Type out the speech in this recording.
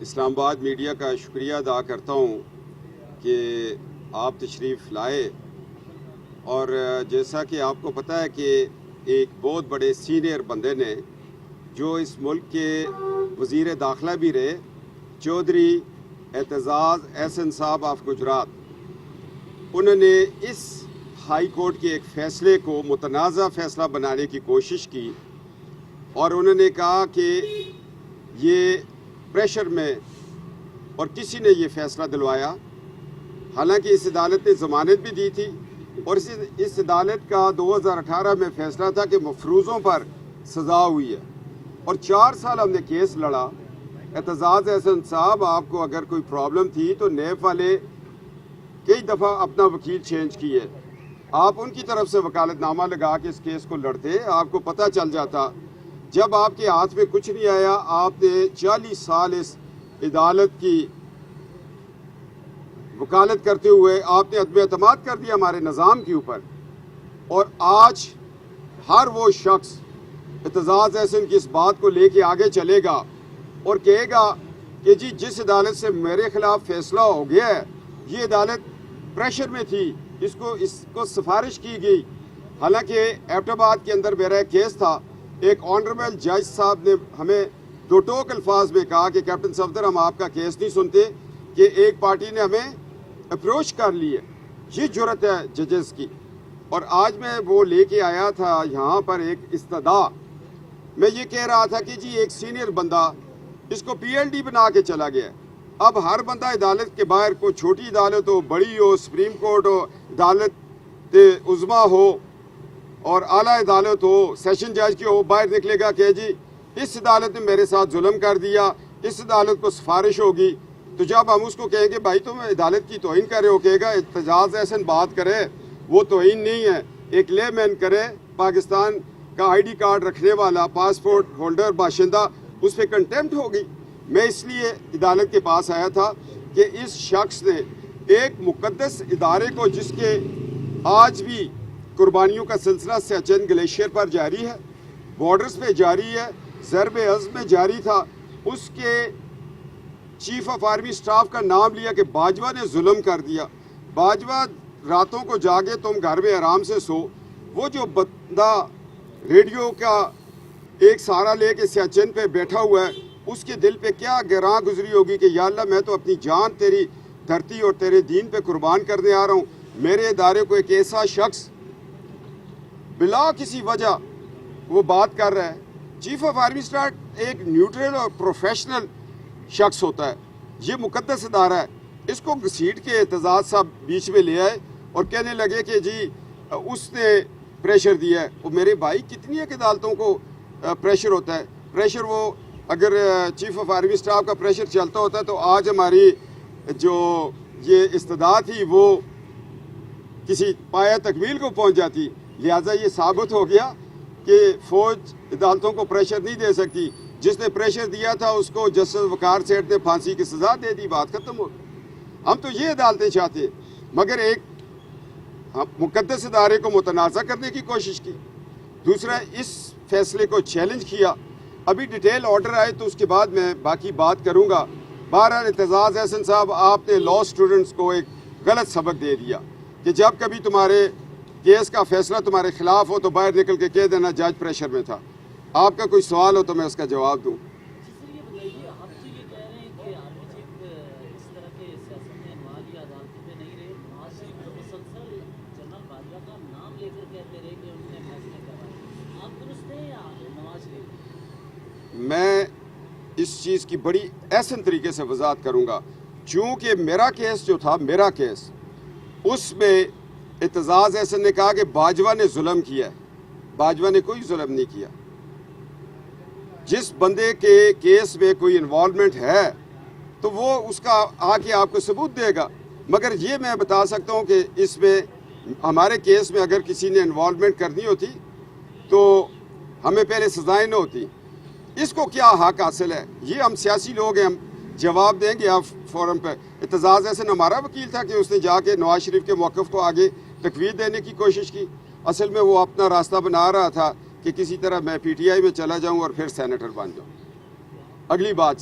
اسلام آباد میڈیا کا شکریہ ادا کرتا ہوں کہ آپ تشریف لائے، اور جیسا کہ آپ کو پتہ ہے کہ ایک بہت بڑے سینئر بندے نے جو اس ملک کے وزیر داخلہ بھی رہے، چودھری اعتزاز احسن صاحب آف گجرات، انہوں نے اس ہائی کورٹ کے ایک فیصلے کو متنازع فیصلہ بنانے کی کوشش کی، اور انہوں نے کہا کہ یہ پریشر میں اور کسی نے یہ فیصلہ دلوایا، حالانکہ اس عدالت نے ضمانت بھی دی تھی، اور اس عدالت کا 2018 میں فیصلہ تھا کہ مفروضوں پر سزا ہوئی ہے، اور 4 سال ہم نے کیس لڑا۔ اعتزاز احسن صاحب، آپ کو اگر کوئی پرابلم تھی تو نیب والے کئی دفعہ اپنا وکیل چینج کیے، آپ ان کی طرف سے وکالت نامہ لگا کے اس کیس کو لڑتے، آپ کو پتہ چل جاتا۔ جب آپ کے ہاتھ میں کچھ نہیں آیا، آپ نے 40 سال اس عدالت کی وکالت کرتے ہوئے آپ نے عدم اعتماد کر دیا ہمارے نظام کے اوپر، اور آج ہر وہ شخص اعتزاز احسن کی اس بات کو لے کے آگے چلے گا اور کہے گا کہ جی جس عدالت سے میرے خلاف فیصلہ ہو گیا ہے، یہ عدالت پریشر میں تھی، اس کو سفارش کی گئی۔ حالانکہ ایبٹ آباد کے اندر میرا ایک کیس تھا، ایک آنریبل جج صاحب نے ہمیں دو ٹوک الفاظ میں کہا کہ کیپٹن صفدر، ہم آپ کا کیس نہیں سنتے، کہ ایک پارٹی نے ہمیں اپروچ کر لی ہے۔ یہ جرت ہے ججز کی، اور آج میں وہ لے کے آیا تھا یہاں پر ایک استدعا، میں یہ کہہ رہا تھا کہ جی ایک سینئر بندہ اس کو پی ایل ڈی بنا کے چلا گیا ہے۔ اب ہر بندہ عدالت کے باہر، کوئی چھوٹی عدالت ہو، بڑی ہو، سپریم کورٹ ہو، عدالت عظمیٰ ہو اور اعلیٰ عدالت ہو، سیشن جج کی ہو، باہر نکلے گا کہ جی اس عدالت نے میرے ساتھ ظلم کر دیا، اس عدالت کو سفارش ہوگی۔ تو جب ہم اس کو کہیں گے بھائی تم عدالت کی توہین کر رہے ہو، کہے گا اعتزاز احسن بات کرے، وہ توہین نہیں ہے، ایک لے مین کرے، پاکستان کا آئی ڈی کارڈ رکھنے والا، پاسپورٹ ہولڈر، باشندہ، اس پہ کنٹیمپٹ ہوگی۔ میں اس لیے عدالت کے پاس آیا تھا کہ اس شخص نے ایک مقدس ادارے کو، جس کے آج بھی قربانیوں کا سلسلہ سیاچن گلیشیئر پر جاری ہے، بارڈرز پہ جاری ہے، ضرب عزم میں جاری تھا، اس کے چیف آف آرمی سٹاف کا نام لیا کہ باجوہ نے ظلم کر دیا۔ باجوہ راتوں کو جاگے، تم گھر میں آرام سے سو۔ وہ جو بندہ ریڈیو کا ایک سہارا لے کے سیاچن پہ بیٹھا ہوا ہے، اس کے دل پہ کیا گراں گزری ہوگی کہ یا اللہ، میں تو اپنی جان تیری دھرتی اور تیرے دین پہ قربان کرنے آ رہا ہوں، میرے ادارے کو ایک ایسا شخص بلا کسی وجہ وہ بات کر رہا ہے۔ چیف آف آرمی اسٹاف ایک نیوٹرل اور پروفیشنل شخص ہوتا ہے، یہ مقدس ادارہ ہے، اس کو گھسیٹ کے اعتزاز صاحب بیچ میں لے آئے اور کہنے لگے کہ جی اس نے پریشر دیا ہے۔ وہ میرے بھائی، کتنی ایک عدالتوں کو پریشر ہوتا ہے، پریشر وہ اگر چیف آف آرمی اسٹاف کا پریشر چلتا ہوتا ہے تو آج ہماری جو یہ استدعا تھی وہ کسی پایہ تکمیل کو پہنچ جاتی۔ لہٰذا یہ ثابت ہو گیا کہ فوج عدالتوں کو پریشر نہیں دے سکتی، جس نے پریشر دیا تھا اس کو جسٹس وقار سیٹھ نے پھانسی کی سزا دے دی، بات ختم ہو گئی۔ ہم تو یہ عدالتیں چاہتے ہیں، مگر ایک مقدس ادارے کو متنازع کرنے کی کوشش کی۔ دوسرا، اس فیصلے کو چیلنج کیا۔ ابھی ڈیٹیل آرڈر آئے تو اس کے بعد میں باقی بات کروں گا۔ بہرحال اعتزاز احسن صاحب، آپ نے لاء اسٹوڈنٹس کو ایک غلط سبق دے دیا کہ جب کبھی تمہارے کیس کا فیصلہ تمہارے خلاف ہو تو باہر نکل کے کہہ دینا جج پریشر میں تھا۔ آپ کا کوئی سوال ہو تو میں اس کا جواب دوں۔ میں اس چیز کی بڑی احسن طریقے سے وضاحت کروں گا، چونکہ میرا کیس جو تھا، میرا کیس، اس میں اعتزاز احسن نے کہا کہ باجوہ نے ظلم کیا ہے۔ باجوہ نے کوئی ظلم نہیں کیا۔ جس بندے کے کیس میں کوئی انوالومنٹ ہے تو وہ اس کا آ کے آپ کو ثبوت دے گا، مگر یہ میں بتا سکتا ہوں کہ اس میں ہمارے کیس میں اگر کسی نے انوالومنٹ کرنی ہوتی تو ہمیں پہلے سزائیں نہ ہوتی۔ اس کو کیا حق حاصل ہے؟ یہ ہم سیاسی لوگ ہیں، ہم جواب دیں گے آپ فورم پہ۔ اعتزاز احسن ہمارا وکیل تھا کہ اس نے جا کے نواز شریف کے موقف کو آگے تقویت دینے کی کوشش کی۔ اصل میں وہ اپنا راستہ بنا رہا تھا کہ کسی طرح میں پی ٹی آئی میں چلا جاؤں اور پھر سینیٹر بن جاؤں۔ اگلی بات